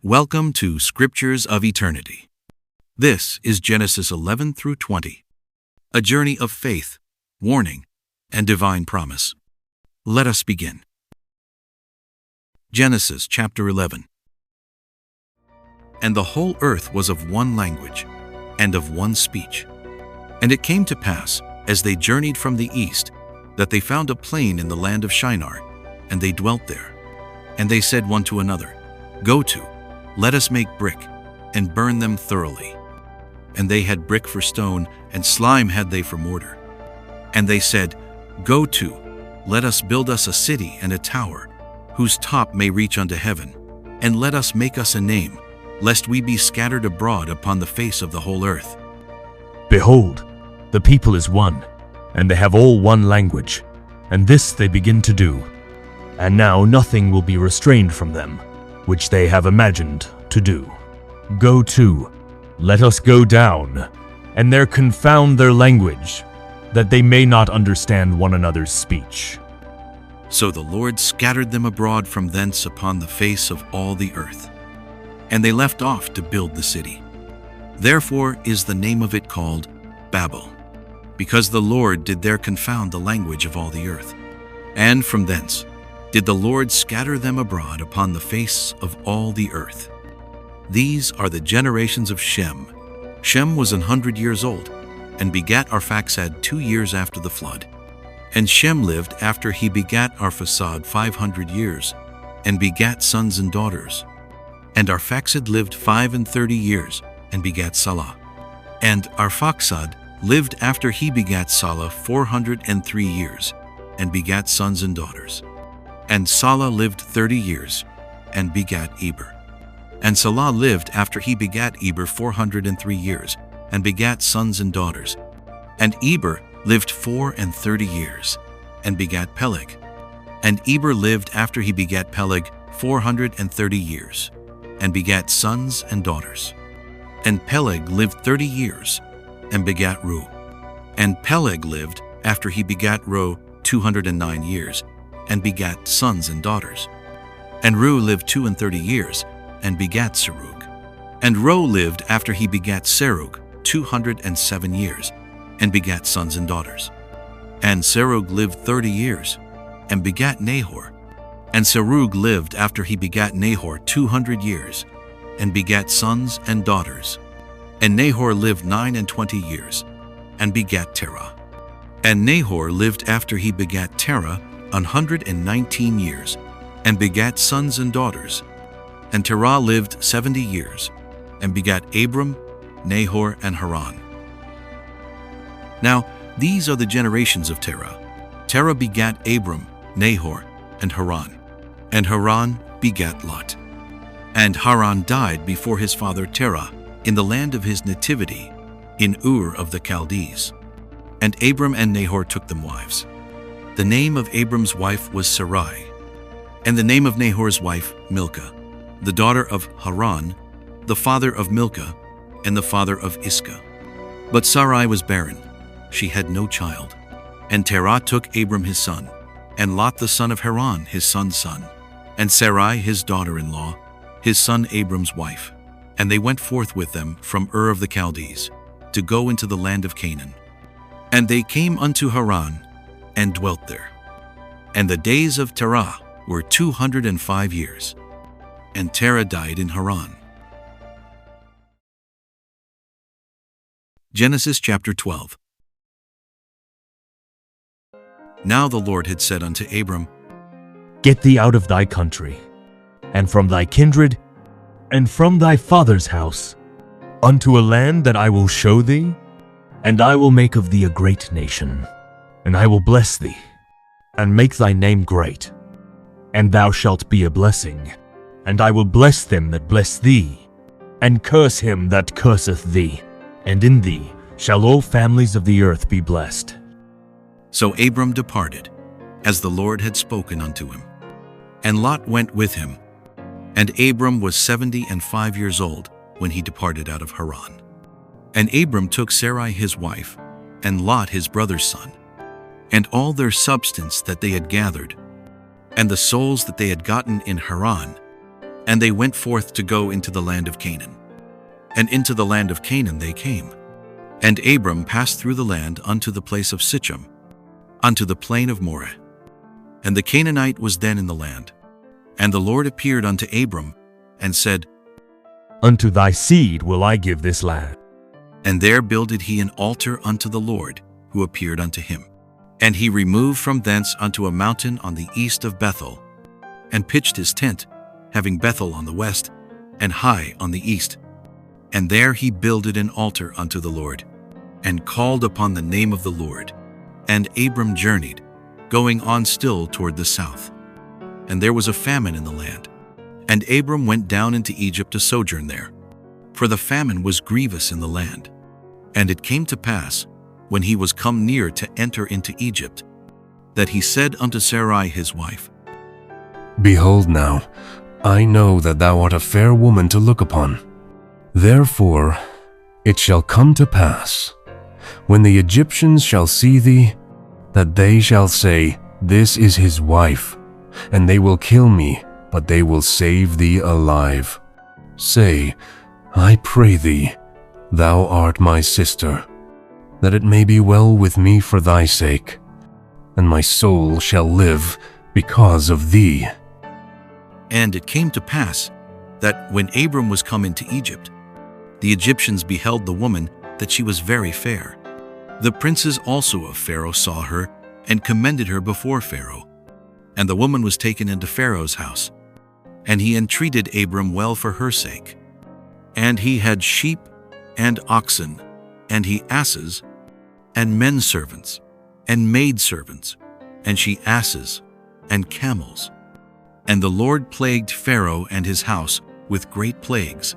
Welcome to Scriptures of Eternity. This is Genesis 11 through 20, a journey of faith, warning, and divine promise. Let us begin. Genesis chapter 11. And the whole earth was of one language, and of one speech. And it came to pass, as they journeyed from the east, that they found a plain in the land of Shinar, and they dwelt there. And they said one to another, Go to, let us make brick, and burn them thoroughly. And they had brick for stone, and slime had they for mortar. And they said, Go to, let us build us a city and a tower, whose top may reach unto heaven, and let us make us a name, lest we be scattered abroad upon the face of the whole earth. Behold, the people is one, and they have all one language, and this they begin to do. And now nothing will be restrained from them, which they have imagined to do. Go to, let us go down, and there confound their language, that they may not understand one another's speech. So the Lord scattered them abroad from thence upon the face of all the earth. And they left off to build the city. Therefore is the name of it called Babel, because the Lord did there confound the language of all the earth. And from thence did the Lord scatter them abroad upon the face of all the earth. These are the generations of Shem. Shem was 100 years old, and begat Arphaxad 2 years after the flood. And Shem lived after he begat Arphaxad 500 years, and begat sons and daughters. And Arphaxad lived 35 years, and begat Salah. And Arphaxad lived after he begat Salah 403 years, and begat sons and daughters. And Salah lived 30 years, and begat Eber. And Salah lived after he begat Eber 403 years, and begat sons and daughters. And Eber lived 34 years, and begat Peleg. And Eber lived after he begat Peleg 430 years, and begat sons and daughters. And Peleg lived 30 years, and begat Reu. And Peleg lived after he begat Reu 209 years, and begat sons and daughters. And Reu lived 32 years, and begat Serug. And Reu lived after he begat Serug 207 years, and begat sons and daughters. And Serug lived 30 years, and begat Nahor. And Serug lived after he begat Nahor 200 years, and begat sons and daughters. And Nahor lived 29 years, and begat Terah. And Nahor lived after he begat Terah 119 years, and begat sons and daughters. And Terah lived 70 years, and begat Abram, Nahor, and Haran. Now these are the generations of Terah. Terah begat Abram, Nahor, and Haran. And Haran begat Lot. And Haran died before his father Terah in the land of his nativity, in Ur of the Chaldees. And Abram and Nahor took them wives. The name of Abram's wife was Sarai, and the name of Nahor's wife Milcah, the daughter of Haran, the father of Milcah, and the father of Iscah. But Sarai was barren, she had no child. And Terah took Abram his son, and Lot the son of Haran his son's son, and Sarai his daughter-in-law, his son Abram's wife. And they went forth with them from Ur of the Chaldees, to go into the land of Canaan. And they came unto Haran, and dwelt there. And the days of Terah were 205 years. And Terah died in Haran. Genesis chapter 12. Now the Lord had said unto Abram, Get thee out of thy country, and from thy kindred, and from thy father's house, unto a land that I will show thee, and I will make of thee a great nation. And I will bless thee, and make thy name great, and thou shalt be a blessing. And I will bless them that bless thee, and curse him that curseth thee. And in thee shall all families of the earth be blessed. So Abram departed, as the Lord had spoken unto him. And Lot went with him. And Abram was 75 years old when he departed out of Haran. And Abram took Sarai his wife, and Lot his brother's son, and all their substance that they had gathered, and the souls that they had gotten in Haran, And they went forth to go into the land of Canaan. And into the land of Canaan they came. And Abram passed through the land unto the place of Sichem, unto the plain of Moreh. And the Canaanite was then in the land. And the Lord appeared unto Abram, and said, Unto thy seed will I give this land. And there builded he an altar unto the Lord, who appeared unto him. And he removed from thence unto a mountain on the east of Bethel, and pitched his tent, having Bethel on the west, and Hai on the east. And there he builded an altar unto the Lord, and called upon the name of the Lord. And Abram journeyed, going on still toward the south. And there was a famine in the land. And Abram went down into Egypt to sojourn there, for the famine was grievous in the land. And it came to pass, when he was come near to enter into Egypt, that he said unto Sarai his wife, Behold now, I know that thou art a fair woman to look upon. Therefore it shall come to pass, when the Egyptians shall see thee, that they shall say, This is his wife, and they will kill me, but they will save thee alive. Say, I pray thee, thou art my sister, that it may be well with me for thy sake, and my soul shall live because of thee. And it came to pass, that when Abram was come into Egypt, the Egyptians beheld the woman, that she was very fair. The princes also of Pharaoh saw her, and commended her before Pharaoh. And the woman was taken into Pharaoh's house, and he entreated Abram well for her sake. And he had sheep, and oxen, and he asses, and men servants, and maid servants, and she asses, and camels. And the Lord plagued Pharaoh and his house with great plagues,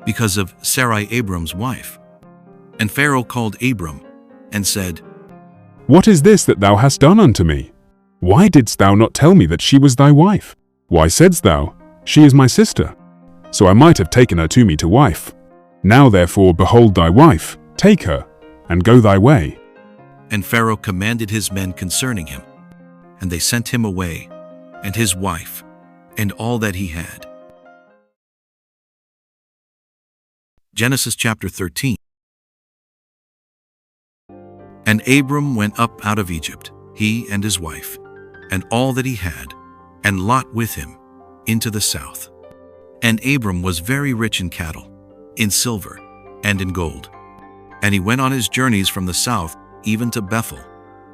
because of Sarai Abram's wife. And Pharaoh called Abram, and said, What is this that thou hast done unto me? Why didst thou not tell me that she was thy wife? Why saidst thou, She is my sister? So I might have taken her to me to wife. Now therefore behold thy wife, take her, and go thy way. And Pharaoh commanded his men concerning him, and they sent him away, and his wife, and all that he had. Genesis chapter 13. And Abram went up out of Egypt, he and his wife, and all that he had, and Lot with him, into the south. And Abram was very rich in cattle, in silver, and in gold. And he went on his journeys from the south, even to Bethel,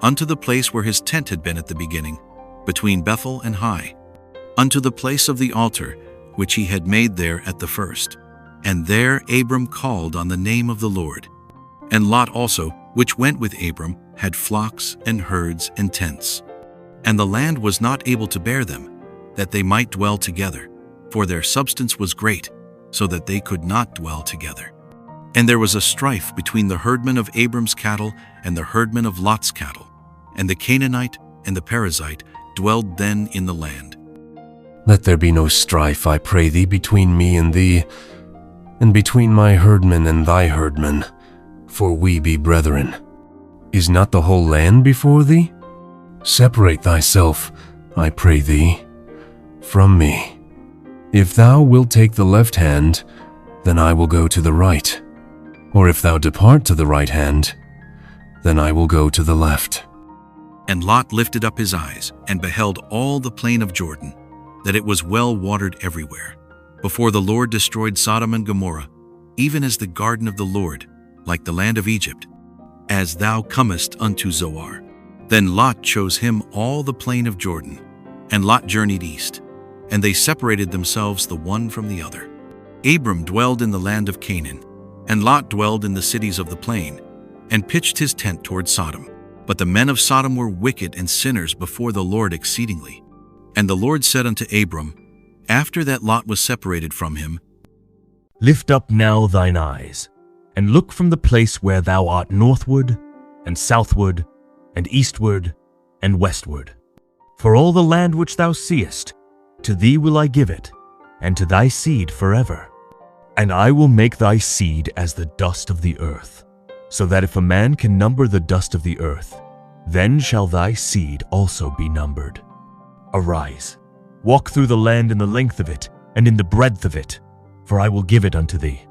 unto the place where his tent had been at the beginning, between Bethel and Hai, unto the place of the altar, which he had made there at the first. And there Abram called on the name of the Lord. And Lot also, which went with Abram, had flocks and herds and tents. And the land was not able to bear them, that they might dwell together, for their substance was great, so that they could not dwell together. And there was a strife between the herdmen of Abram's cattle and the herdmen of Lot's cattle. And the Canaanite and the Perizzite dwelled then in the land. Let there be no strife, I pray thee, between me and thee, and between my herdmen and thy herdmen, for we be brethren. Is not the whole land before thee? Separate thyself, I pray thee, from me. If thou wilt take the left hand, then I will go to the right. Or if thou depart to the right hand, then I will go to the left. And Lot lifted up his eyes, and beheld all the plain of Jordan, that it was well watered everywhere, before the Lord destroyed Sodom and Gomorrah, even as the garden of the Lord, like the land of Egypt, as thou comest unto Zoar. Then Lot chose him all the plain of Jordan, and Lot journeyed east, and they separated themselves the one from the other. Abram dwelled in the land of Canaan, and Lot dwelled in the cities of the plain, and pitched his tent toward Sodom. But the men of Sodom were wicked and sinners before the Lord exceedingly. And the Lord said unto Abram, after that Lot was separated from him, Lift up now thine eyes, and look from the place where thou art northward, and southward, and eastward, and westward. For all the land which thou seest, to thee will I give it, and to thy seed forever. And I will make thy seed as the dust of the earth, so that if a man can number the dust of the earth, then shall thy seed also be numbered. Arise, walk through the land in the length of it, and in the breadth of it, for I will give it unto thee.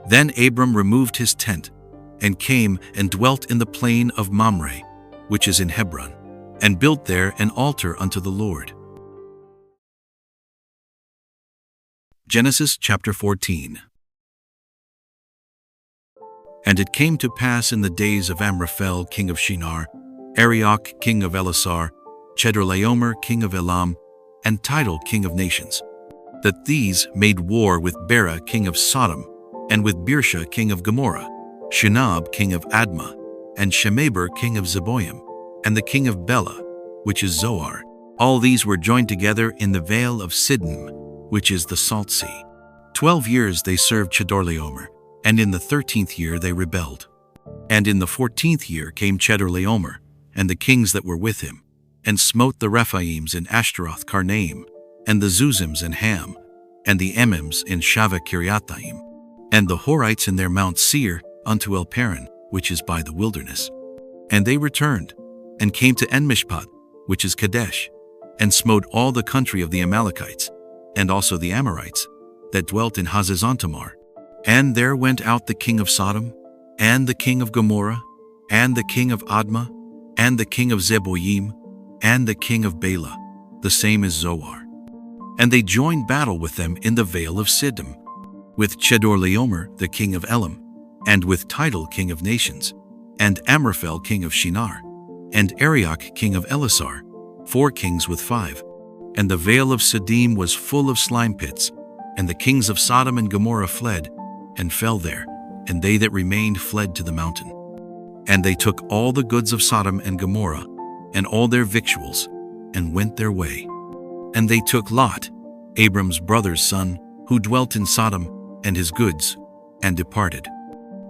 Then Abram removed his tent, and came and dwelt in the plain of Mamre, which is in Hebron, and built there an altar unto the Lord. Genesis chapter 14. And it came to pass in the days of Amraphel king of Shinar, Arioch king of Elasar, Chedorlaomer king of Elam, and Tidal king of nations, that these made war with Bera king of Sodom, and with Birsha king of Gomorrah, Shinab king of Admah, and Shemeber king of Zeboim, and the king of Bela, which is Zoar. All these were joined together in the vale of Siddim, which is the Salt Sea. 12 years they served Chedorlaomer, and in the 13th year they rebelled. And in the 14th year came Chedorlaomer, and the kings that were with him, and smote the Rephaims in Ashtaroth Karnaim, and the Zuzims in Ham, and the Emims in Shaveh Kiriathaim, and the Horites in their Mount Seir unto El Paran, which is by the wilderness. And they returned, and came to Enmishpat, which is Kadesh, and smote all the country of the Amalekites, and also the Amorites, that dwelt in Hazazontamar. And there went out the king of Sodom, and the king of Gomorrah, and the king of Admah, and the king of Zeboim, and the king of Bela, the same as Zoar. And they joined battle with them in the vale of Siddim, with Chedorlaomer the king of Elam, and with Tidal king of nations, and Amraphel king of Shinar, and Arioch king of Elasar, 4 kings with 5. And the vale of Siddim was full of slime pits, and the kings of Sodom and Gomorrah fled, and fell there, and they that remained fled to the mountain. And they took all the goods of Sodom and Gomorrah, and all their victuals, and went their way. And they took Lot, Abram's brother's son, who dwelt in Sodom, and his goods, and departed.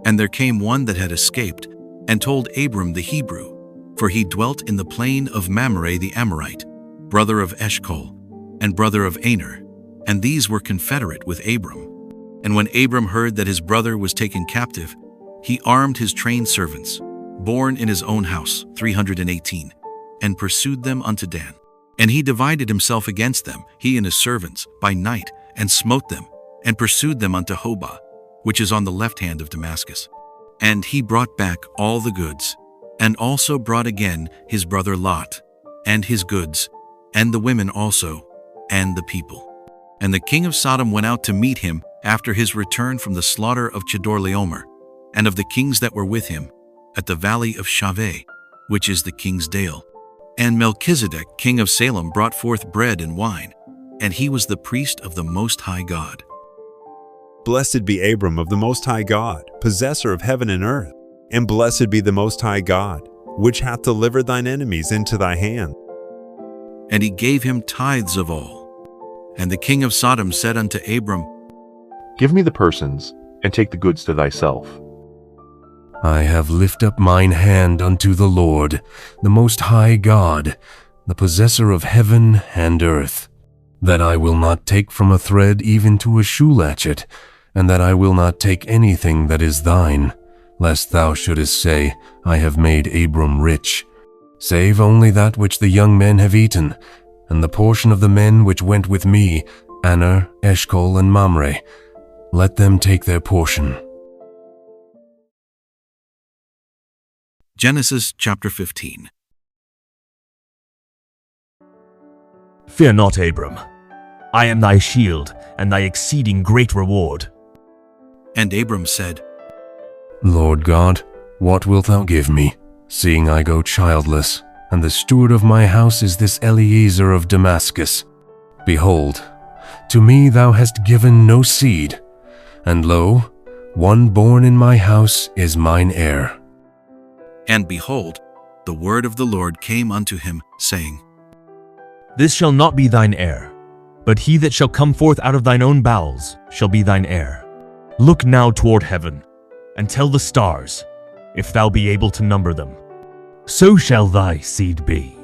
And there came one that had escaped, and told Abram the Hebrew, for he dwelt in the plain of Mamre the Amorite, brother of Eshcol, and brother of Aner, and these were confederate with Abram. And when Abram heard that his brother was taken captive, he armed his trained servants, born in his own house, 318, and pursued them unto Dan. And he divided himself against them, he and his servants, by night, and smote them, and pursued them unto Hobah, which is on the left hand of Damascus. And he brought back all the goods, and also brought again his brother Lot, and his goods, and the women also, and the people. And the king of Sodom went out to meet him after his return from the slaughter of Chedorlaomer, and of the kings that were with him, at the valley of Shaveh, which is the king's dale. And Melchizedek, king of Salem, brought forth bread and wine, and he was the priest of the Most High God. Blessed be Abram of the Most High God, possessor of heaven and earth, and blessed be the Most High God, which hath delivered thine enemies into thy hand. And he gave him tithes of all. And the king of Sodom said unto Abram, Give me the persons, and take the goods to thyself. I have lifted up mine hand unto the Lord, the Most High God, the possessor of heaven and earth, that I will not take from a thread even to a shoe latchet, and that I will not take anything that is thine, lest thou shouldest say, I have made Abram rich, save only that which the young men have eaten, and the portion of the men which went with me, Aner, Eshcol, and Mamre. Let them take their portion. Genesis chapter 15. Fear not, Abram. I am thy shield, and thy exceeding great reward. And Abram said, Lord God, what wilt thou give me, seeing I go childless, and the steward of my house is this Eliezer of Damascus? Behold, to me thou hast given no seed, and lo, one born in my house is mine heir. And behold, the word of the Lord came unto him, saying, This shall not be thine heir, but he that shall come forth out of thine own bowels shall be thine heir. Look now toward heaven, and tell the stars, if thou be able to number them. So shall thy seed be.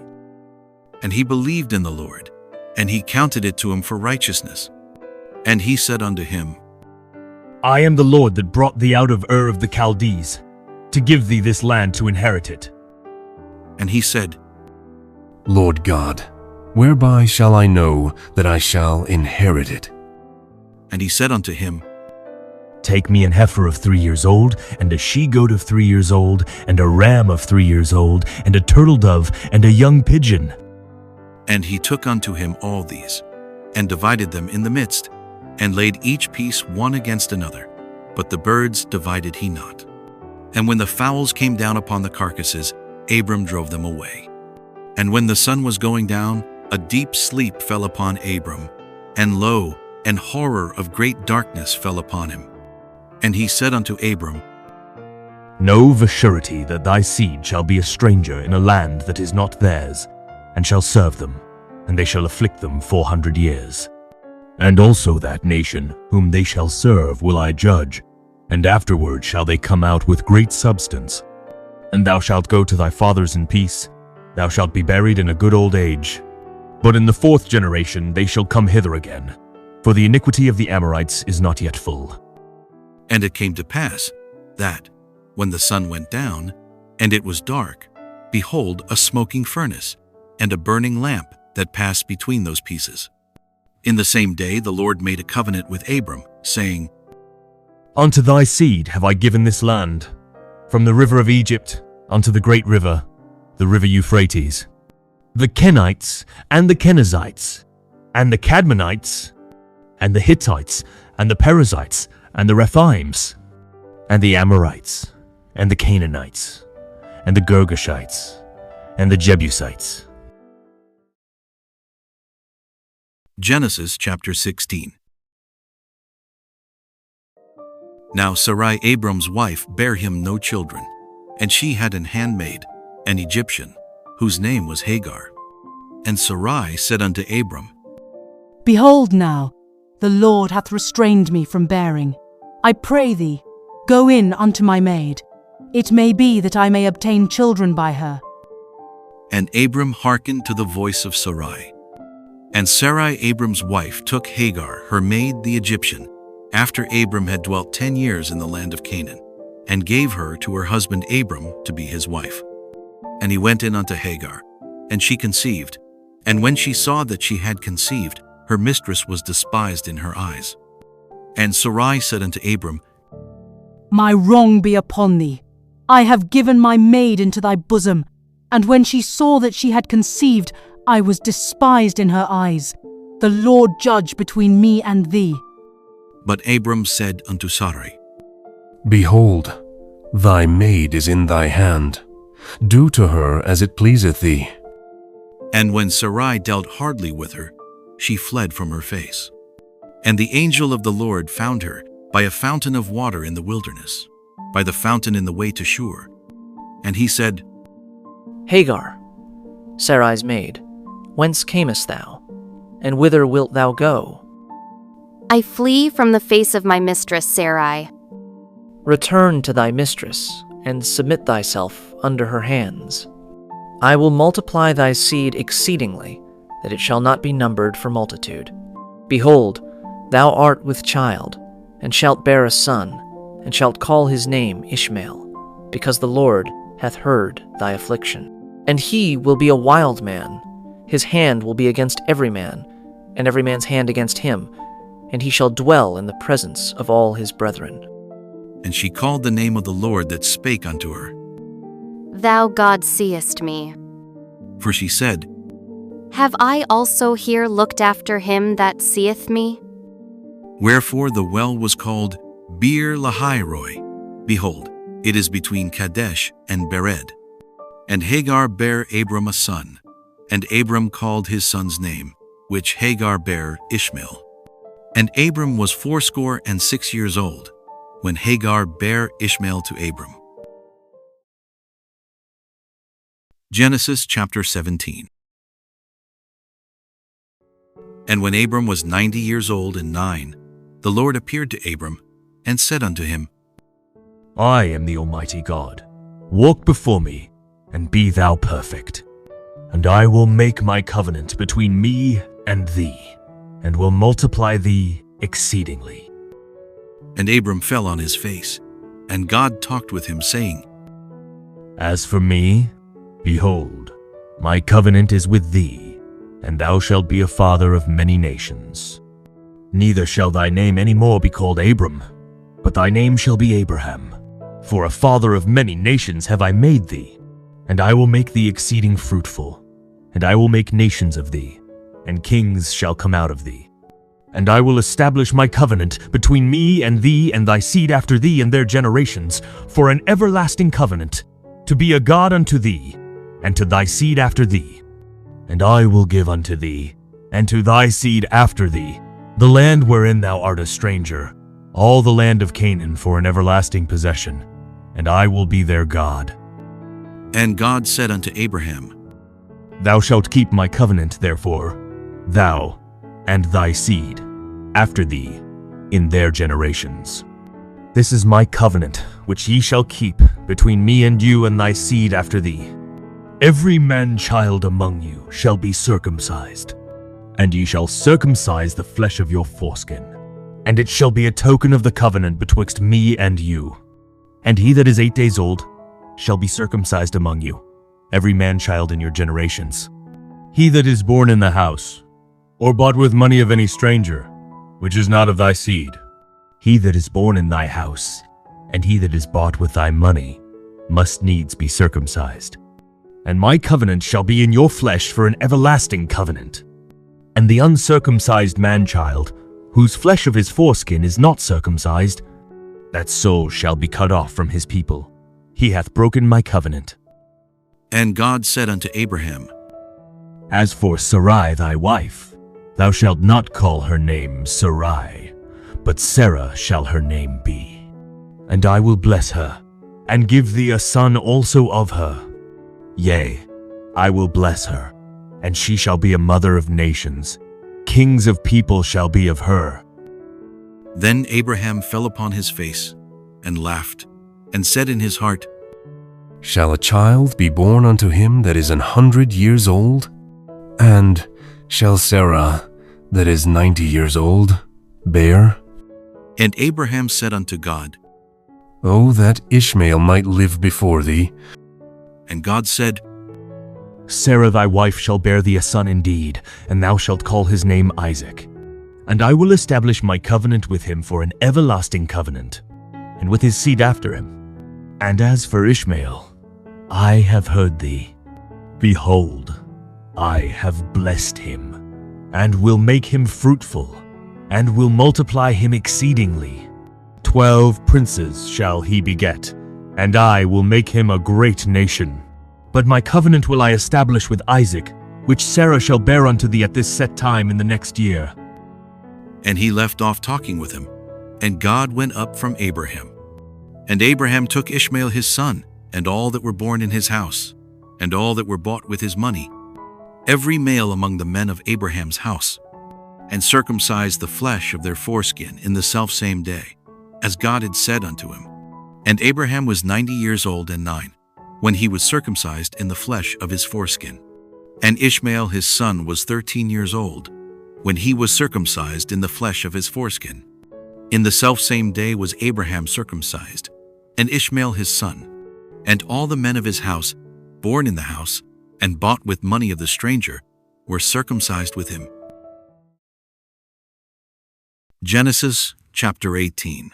And he believed in the Lord, and he counted it to him for righteousness. And he said unto him, I am the Lord that brought thee out of Ur of the Chaldees, to give thee this land to inherit it. And he said, Lord God, Whereby shall I know that I shall inherit it? And he said unto him, Take me an heifer of 3 years old, and a she-goat of 3 years old, and a ram of 3 years old, and a turtle dove, and a young pigeon. And he took unto him all these, and divided them in the midst, and laid each piece one against another. But the birds divided he not. And when the fowls came down upon the carcasses, Abram drove them away. And when the sun was going down, a deep sleep fell upon Abram, and lo, an horror of great darkness fell upon him. And he said unto Abram, Know of a surety that thy seed shall be a stranger in a land that is not theirs, and shall serve them, and they shall afflict them 400 years. And also that nation whom they shall serve will I judge, and afterward shall they come out with great substance. And thou shalt go to thy fathers in peace, thou shalt be buried in a good old age. But in the 4th generation they shall come hither again, for the iniquity of the Amorites is not yet full. And it came to pass that, when the sun went down, and it was dark, behold, a smoking furnace, and a burning lamp that passed between those pieces. In the same day the Lord made a covenant with Abram, saying, Unto thy seed have I given this land, from the river of Egypt unto the great river, the river Euphrates, the Kenites, and the Kenizzites, and the Cadmonites, and the Hittites, and the Perizzites, and the Rephaims, and the Amorites, and the Canaanites, and the Girgashites, and the Jebusites. Genesis chapter 16. Now Sarai Abram's wife bare him no children, and she had an handmaid, an Egyptian, whose name was Hagar. And Sarai said unto Abram, Behold now, the Lord hath restrained me from bearing. I pray thee, go in unto my maid. It may be that I may obtain children by her. And Abram hearkened to the voice of Sarai. And Sarai Abram's wife took Hagar, her maid the Egyptian, after Abram had dwelt 10 years in the land of Canaan, and gave her to her husband Abram to be his wife. And he went in unto Hagar, and she conceived. And when she saw that she had conceived, her mistress was despised in her eyes. And Sarai said unto Abram, My wrong be upon thee. I have given my maid into thy bosom, and when she saw that she had conceived, I was despised in her eyes. The Lord judge between me and thee. But Abram said unto Sarai, Behold, thy maid is in thy hand. Do to her as it pleaseth thee. And when Sarai dealt hardly with her, she fled from her face. And the angel of the Lord found her by a fountain of water in the wilderness, by the fountain in the way to Shur. And he said, Hagar, Sarai's maid, whence camest thou, and whither wilt thou go? I flee from the face of my mistress Sarai. Return to thy mistress, and submit thyself under her hands. I will multiply thy seed exceedingly, that it shall not be numbered for multitude. Behold, thou art with child, and shalt bear a son, and shalt call his name Ishmael, because the Lord hath heard thy affliction. And he will be a wild man, his hand will be against every man, and every man's hand against him, and he shall dwell in the presence of all his brethren. And she called the name of the Lord that spake unto her. Thou God seest me. For she said, Have I also here looked after him that seeth me? Wherefore the well was called Beer Lahairoi. Behold, it is between Kadesh and Bered. And Hagar bare Abram a son, and Abram called his son's name, which Hagar bare Ishmael. And Abram was 86 years old, when Hagar bare Ishmael to Abram. Genesis chapter 17. And when Abram was 90 years old and 9, the Lord appeared to Abram, and said unto him, I am the Almighty God. Walk before me, and be thou perfect. And I will make my covenant between me and thee, and will multiply thee exceedingly. And Abram fell on his face, and God talked with him, saying, As for me, behold, my covenant is with thee, and thou shalt be a father of many nations. Neither shall thy name any more be called Abram, but thy name shall be Abraham. For a father of many nations have I made thee, and I will make thee exceeding fruitful, and I will make nations of thee, and kings shall come out of thee. And I will establish my covenant between me and thee and thy seed after thee and their generations, for an everlasting covenant, to be a God unto thee, and to thy seed after thee. And I will give unto thee, and to thy seed after thee, the land wherein thou art a stranger, all the land of Canaan for an everlasting possession, and I will be their God. And God said unto Abraham, Thou shalt keep my covenant, therefore, thou and thy seed after thee in their generations. This is my covenant, which ye shall keep between me and you and thy seed after thee. Every man-child among you shall be circumcised, and ye shall circumcise the flesh of your foreskin, and it shall be a token of the covenant betwixt me and you. And he that is 8 days old shall be circumcised among you, every man-child in your generations. He that is born in the house, or bought with money of any stranger, which is not of thy seed, he that is born in thy house, and he that is bought with thy money, must needs be circumcised. And my covenant shall be in your flesh for an everlasting covenant. And the uncircumcised man-child, whose flesh of his foreskin is not circumcised, that soul shall be cut off from his people. He hath broken my covenant. And God said unto Abraham, As for Sarai thy wife, thou shalt not call her name Sarai, but Sarah shall her name be. And I will bless her, and give thee a son also of her. Yea, I will bless her, and she shall be a mother of nations. Kings of people shall be of her. Then Abraham fell upon his face, and laughed, and said in his heart, Shall a child be born unto him that is 100 years old? And shall Sarah, that is 90 years old, bear? And Abraham said unto God, O that Ishmael might live before thee. And God said, Sarah thy wife shall bear thee a son indeed, and thou shalt call his name Isaac. And I will establish my covenant with him for an everlasting covenant, and with his seed after him. And as for Ishmael, I have heard thee. Behold, I have blessed him, and will make him fruitful, and will multiply him exceedingly. 12 princes shall he beget, and I will make him a great nation. But my covenant will I establish with Isaac, which Sarah shall bear unto thee at this set time in the next year. And he left off talking with him, and God went up from Abraham. And Abraham took Ishmael his son, and all that were born in his house, and all that were bought with his money, every male among the men of Abraham's house, and circumcised the flesh of their foreskin in the selfsame day, as God had said unto him. And Abraham was 90 years old and 9, when he was circumcised in the flesh of his foreskin. And Ishmael his son was 13 years old, when he was circumcised in the flesh of his foreskin. In the selfsame day was Abraham circumcised, and Ishmael his son, and all the men of his house, born in the house, and bought with money of the stranger, were circumcised with him. Genesis chapter 18.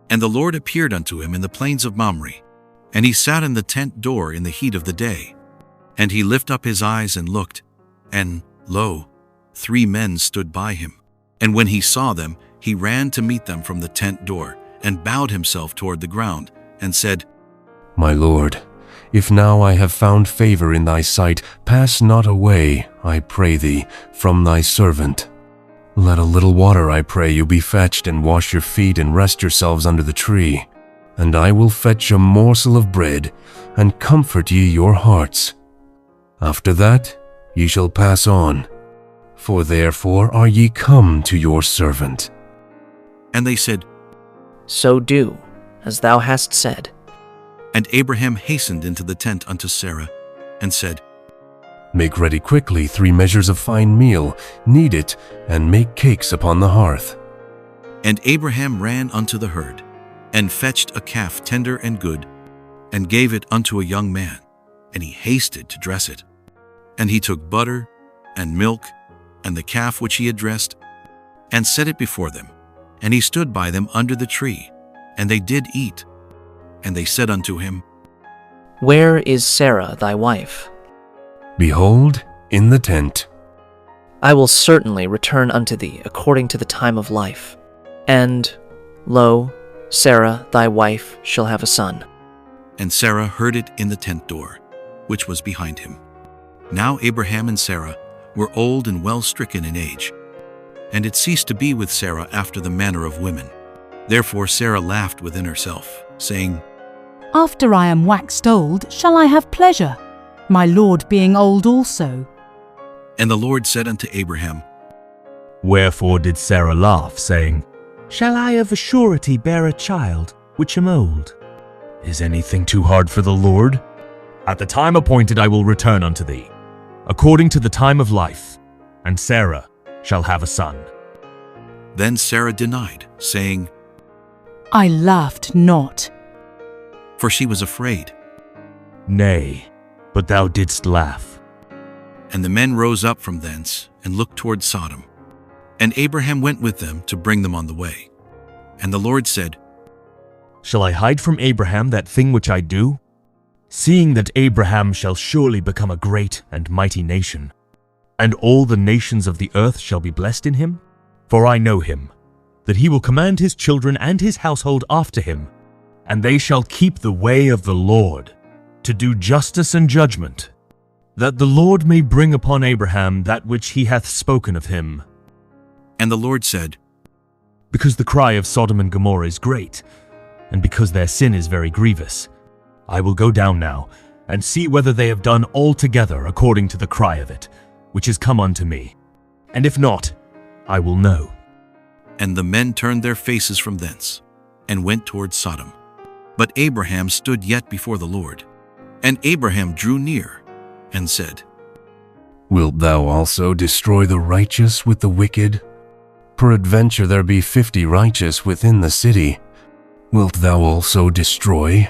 And the Lord appeared unto him in the plains of Mamre, and he sat in the tent door in the heat of the day. And he lifted up his eyes and looked, and, lo, 3 men stood by him. And when he saw them, he ran to meet them from the tent door, and bowed himself toward the ground, and said, My Lord, if now I have found favor in thy sight, pass not away, I pray thee, from thy servant. Let a little water, I pray you, be fetched, and wash your feet, and rest yourselves under the tree. And I will fetch a morsel of bread, and comfort ye your hearts. After that ye shall pass on, for therefore are ye come to your servant. And they said, So do, as thou hast said. And Abraham hastened into the tent unto Sarah, and said, Make ready quickly 3 measures of fine meal, knead it, and make cakes upon the hearth. And Abraham ran unto the herd, and fetched a calf tender and good, and gave it unto a young man, and he hasted to dress it. And he took butter and milk and the calf which he had dressed, and set it before them. And he stood by them under the tree, and they did eat. And they said unto him, Where is Sarah thy wife? Behold, in the tent. I will certainly return unto thee according to the time of life. And, lo, Sarah thy wife shall have a son. And Sarah heard it in the tent door, which was behind him. Now Abraham and Sarah were old and well stricken in age, and it ceased to be with Sarah after the manner of women. Therefore Sarah laughed within herself, saying, After I am waxed old, shall I have pleasure, my Lord being old also? And the Lord said unto Abraham, Wherefore did Sarah laugh, saying, Shall I of a surety bear a child, which am old? Is anything too hard for the Lord? At the time appointed I will return unto thee, according to the time of life, and Sarah shall have a son. Then Sarah denied, saying, I laughed not. for she was afraid. Nay, but thou didst laugh. And the men rose up from thence, and looked toward Sodom. And Abraham went with them to bring them on the way. And the Lord said, Shall I hide from Abraham that thing which I do? Seeing that Abraham shall surely become a great and mighty nation, and all the nations of the earth shall be blessed in him? For I know him, that he will command his children and his household after him, and they shall keep the way of the Lord, to do justice and judgment, that the Lord may bring upon Abraham that which he hath spoken of him. And the Lord said, Because the cry of Sodom and Gomorrah is great, and because their sin is very grievous, I will go down now, and see whether they have done altogether according to the cry of it, which is come unto me. And if not, I will know. And the men turned their faces from thence, and went toward Sodom. But Abraham stood yet before the Lord. And Abraham drew near, and said, Wilt thou also destroy the righteous with the wicked? Peradventure there be 50 righteous within the city. Wilt thou also destroy,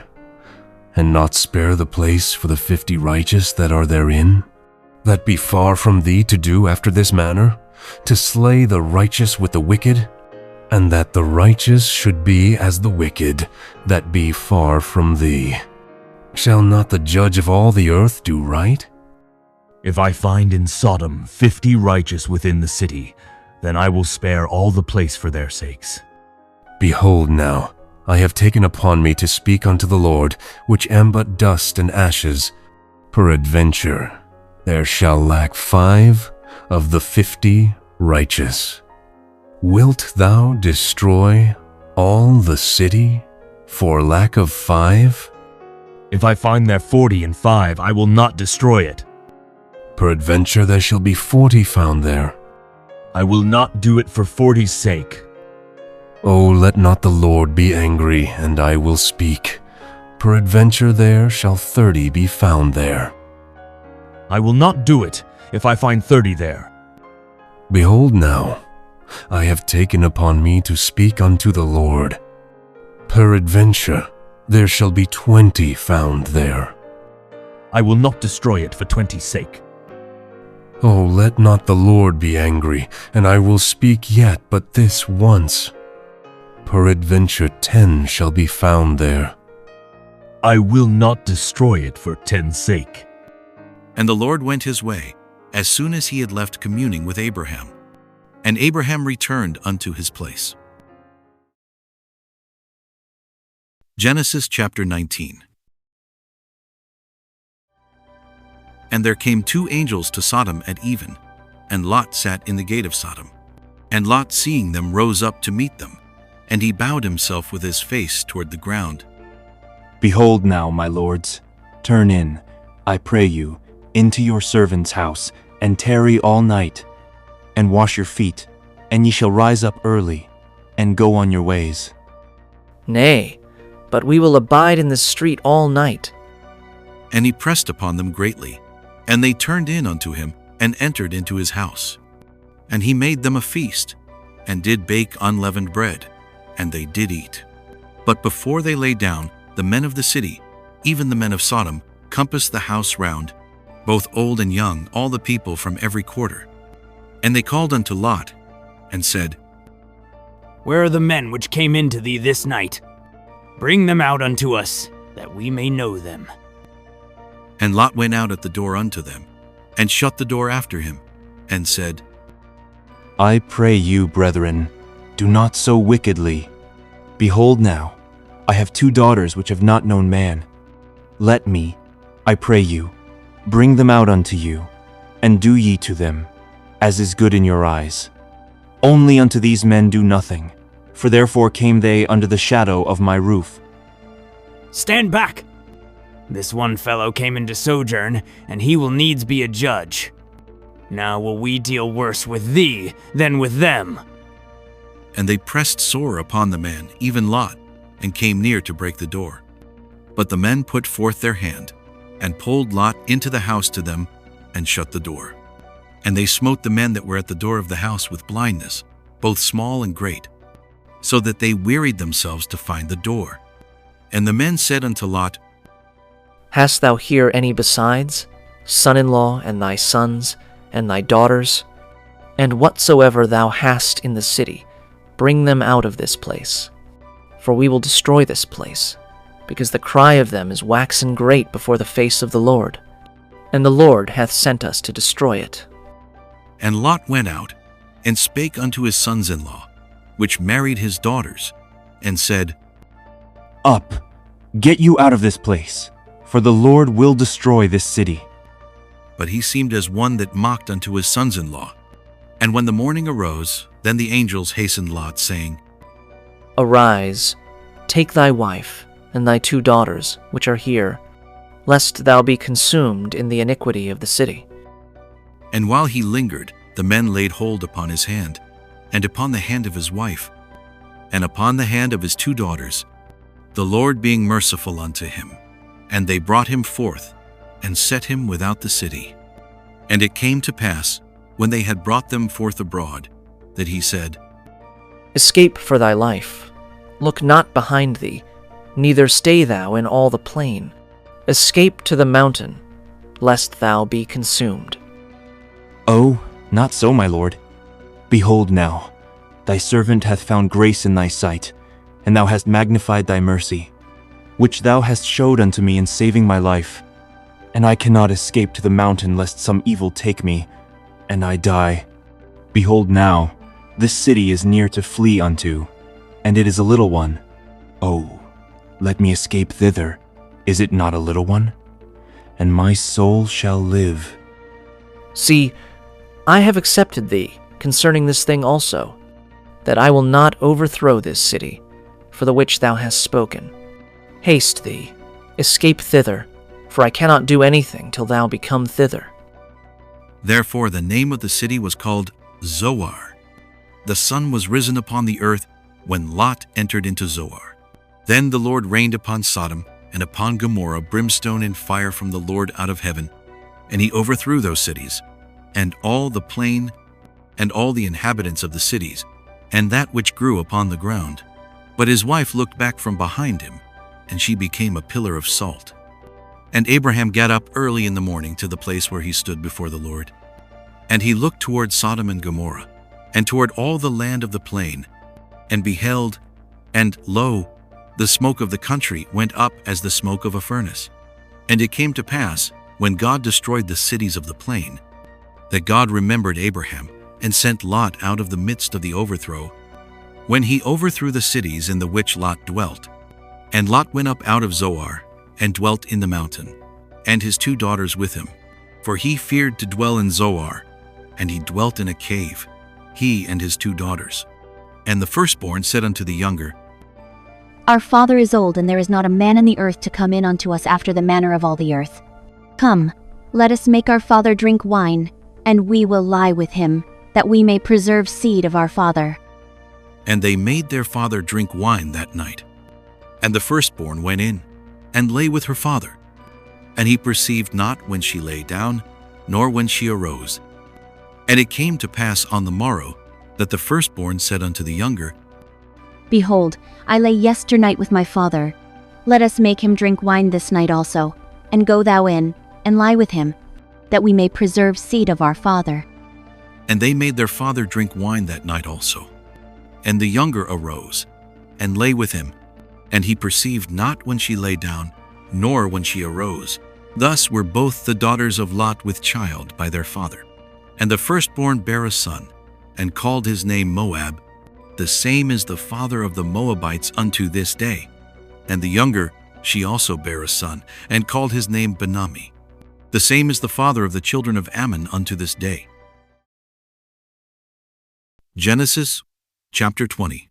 and not spare the place for the 50 righteous that are therein? That be far from thee to do after this manner, to slay the righteous with the wicked? And that the righteous should be as the wicked, that be far from thee. Shall not the judge of all the earth do right? If I find in Sodom 50 righteous within the city, then I will spare all the place for their sakes. Behold now, I have taken upon me to speak unto the Lord, which am but dust and ashes. Peradventure, there shall lack 5 of the 50 righteous. Wilt thou destroy all the city for lack of 5? If I find there 40 and 5, I will not destroy it. Peradventure there shall be 40 found there. I will not do it for 40's sake. O let not the Lord be angry, and I will speak. Peradventure there shall 30 be found there. I will not do it if I find 30 there. Behold now, I have taken upon me to speak unto the Lord. Peradventure there shall be 20 found there. I will not destroy it for 20's sake. O let not the Lord be angry, and I will speak yet but this once. Peradventure 10 shall be found there. I will not destroy it for 10's sake. And the Lord went his way, as soon as he had left communing with Abraham. And Abraham returned unto his place. Genesis chapter 19. And there came 2 angels to Sodom at even, and Lot sat in the gate of Sodom. And Lot, seeing them, rose up to meet them, and he bowed himself with his face toward the ground. Behold now, my lords, turn in, I pray you, into your servant's house, and tarry all night, and wash your feet, and ye shall rise up early, and go on your ways. Nay, but we will abide in the street all night. And he pressed upon them greatly. And they turned in unto him, and entered into his house. And he made them a feast, and did bake unleavened bread, and they did eat. But before they lay down, the men of the city, even the men of Sodom, compassed the house round, both old and young, all the people from every quarter. And they called unto Lot, and said, Where are the men which came into thee this night? Bring them out unto us, that we may know them. And Lot went out at the door unto them, and shut the door after him, and said, I pray you, brethren, do not so wickedly. Behold now, I have 2 daughters which have not known man. Let me, I pray you, bring them out unto you, and do ye to them, as is good in your eyes. Only unto these men do nothing, for therefore came they under the shadow of my roof. Stand back! This one fellow came into sojourn, and he will needs be a judge. Now will we deal worse with thee than with them. And they pressed sore upon the man, even Lot, and came near to break the door. But the men put forth their hand, and pulled Lot into the house to them, and shut the door. And they smote the men that were at the door of the house with blindness, both small and great, so that they wearied themselves to find the door. And the men said unto Lot, Hast thou here any besides, son-in-law, and thy sons, and thy daughters? And whatsoever thou hast in the city, bring them out of this place. For we will destroy this place, because the cry of them is waxen great before the face of the Lord, and the Lord hath sent us to destroy it. And Lot went out, and spake unto his sons-in-law, which married his daughters, and said, Up, get you out of this place, for the Lord will destroy this city. But he seemed as one that mocked unto his sons-in-law. And when the morning arose, then the angels hastened Lot, saying, Arise, take thy wife, and thy 2 daughters, which are here, lest thou be consumed in the iniquity of the city. And while he lingered, the men laid hold upon his hand, and upon the hand of his wife, and upon the hand of his 2 daughters, the Lord being merciful unto him. And they brought him forth, and set him without the city. And it came to pass, when they had brought them forth abroad, that he said, Escape for thy life. Look not behind thee, neither stay thou in all the plain. Escape to the mountain, lest thou be consumed. Oh, not so, my lord. Behold now, thy servant hath found grace in thy sight, and thou hast magnified thy mercy, which thou hast showed unto me in saving my life. And I cannot escape to the mountain lest some evil take me, and I die. Behold now, this city is near to flee unto, and it is a little one. Oh, let me escape thither. Is it not a little one? And my soul shall live. See, I have accepted thee concerning this thing also, that I will not overthrow this city, for the which thou hast spoken. Haste thee, escape thither, for I cannot do anything till thou become thither. Therefore the name of the city was called Zoar. The sun was risen upon the earth when Lot entered into Zoar. Then the Lord rained upon Sodom and upon Gomorrah brimstone and fire from the Lord out of heaven, and he overthrew those cities, and all the plain, and all the inhabitants of the cities, and that which grew upon the ground. But his wife looked back from behind him, and she became a pillar of salt. And Abraham got up early in the morning to the place where he stood before the Lord. And he looked toward Sodom and Gomorrah, and toward all the land of the plain, and beheld, and lo, the smoke of the country went up as the smoke of a furnace. And it came to pass, when God destroyed the cities of the plain, that God remembered Abraham, and sent Lot out of the midst of the overthrow, when he overthrew the cities in the which Lot dwelt. And Lot went up out of Zoar, and dwelt in the mountain, and his 2 daughters with him. For he feared to dwell in Zoar, and he dwelt in a cave, he and his 2 daughters. And the firstborn said unto the younger, Our father is old, and there is not a man in the earth to come in unto us after the manner of all the earth. Come, let us make our father drink wine, and we will lie with him, that we may preserve seed of our father. And they made their father drink wine that night. And the firstborn went in, and lay with her father. And he perceived not when she lay down, nor when she arose. And it came to pass on the morrow, that the firstborn said unto the younger, Behold, I lay yesternight with my father. Let us make him drink wine this night also, and go thou in, and lie with him. that we may preserve seed of our father. And they made their father drink wine that night also. And the younger arose, and lay with him. And he perceived not when she lay down, nor when she arose. Thus were both the daughters of Lot with child by their father. And the firstborn bare a son, and called his name Moab. The same is the father of the Moabites unto this day. And the younger, she also bare a son, and called his name Benami. The same is the father of the children of Ammon unto this day. Genesis chapter 20.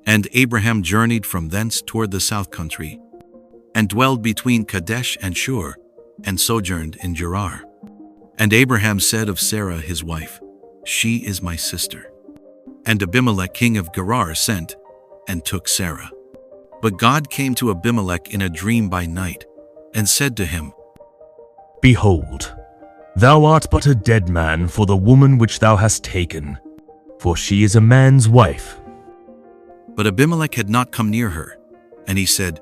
And Abraham journeyed from thence toward the south country, and dwelled between Kadesh and Shur, and sojourned in Gerar. And Abraham said of Sarah his wife, She is my sister. And Abimelech king of Gerar sent, and took Sarah. But God came to Abimelech in a dream by night, and said to him, Behold, thou art but a dead man for the woman which thou hast taken, for she is a man's wife. But Abimelech had not come near her, and he said,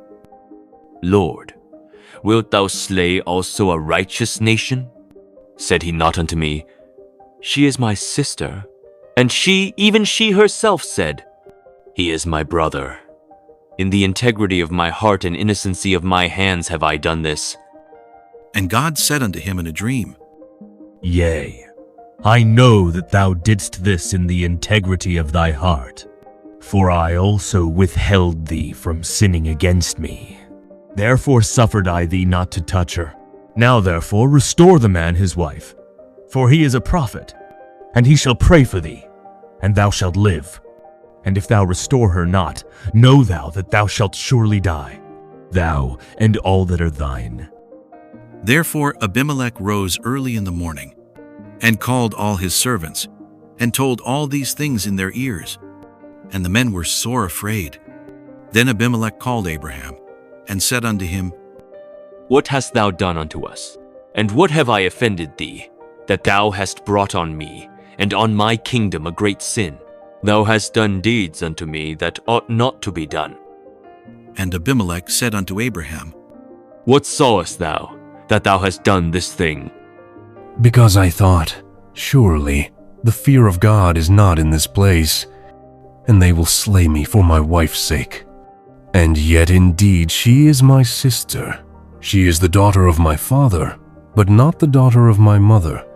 Lord, wilt thou slay also a righteous nation? Said he not unto me, She is my sister? And she, even she herself said, He is my brother. In the integrity of my heart and innocency of my hands have I done this. And God said unto him in a dream, Yea, I know that thou didst this in the integrity of thy heart, for I also withheld thee from sinning against me. Therefore suffered I thee not to touch her. Now therefore restore the man his wife, for he is a prophet, and he shall pray for thee, and thou shalt live. And if thou restore her not, know thou that thou shalt surely die, thou and all that are thine. Therefore Abimelech rose early in the morning, and called all his servants, and told all these things in their ears. And the men were sore afraid. Then Abimelech called Abraham, and said unto him, What hast thou done unto us? And what have I offended thee, that thou hast brought on me, and on my kingdom a great sin? Thou hast done deeds unto me that ought not to be done. And Abimelech said unto Abraham, What sawest thou, that thou hast done this thing? Because I thought, Surely the fear of God is not in this place, and they will slay me for my wife's sake. And yet indeed she is my sister. She is the daughter of my father, but not the daughter of my mother,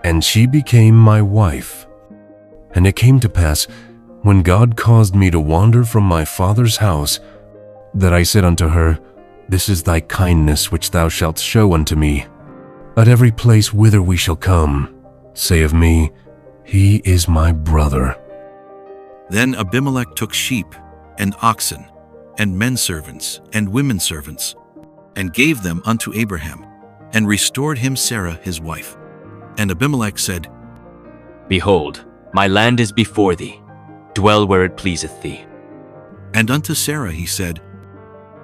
and she became my wife. And it came to pass, when God caused me to wander from my father's house, that I said unto her, This is thy kindness which thou shalt show unto me. At every place whither we shall come, say of me, He is my brother. Then Abimelech took sheep, and oxen, and men servants, and women servants, and gave them unto Abraham, and restored him Sarah his wife. And Abimelech said, Behold, my land is before thee. Dwell where it pleaseth thee. And unto Sarah he said,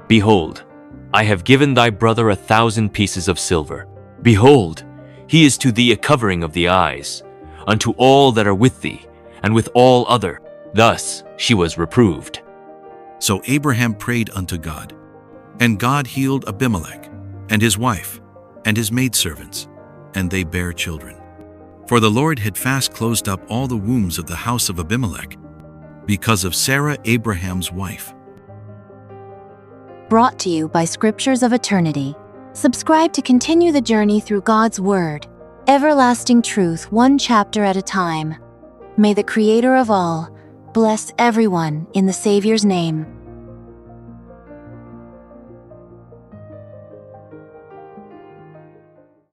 Behold, I have given thy brother 1,000 pieces of silver. Behold, he is to thee a covering of the eyes, unto all that are with thee, and with all other. Thus she was reproved. So Abraham prayed unto God, and God healed Abimelech, and his wife, and his maidservants, and they bare children. For the Lord had fast closed up all the wombs of the house of Abimelech, because of Sarah Abraham's wife. Brought to you by Scriptures of Eternity. Subscribe to continue the journey through God's Word, everlasting truth, one chapter at a time. May the Creator of all bless everyone in the Savior's name.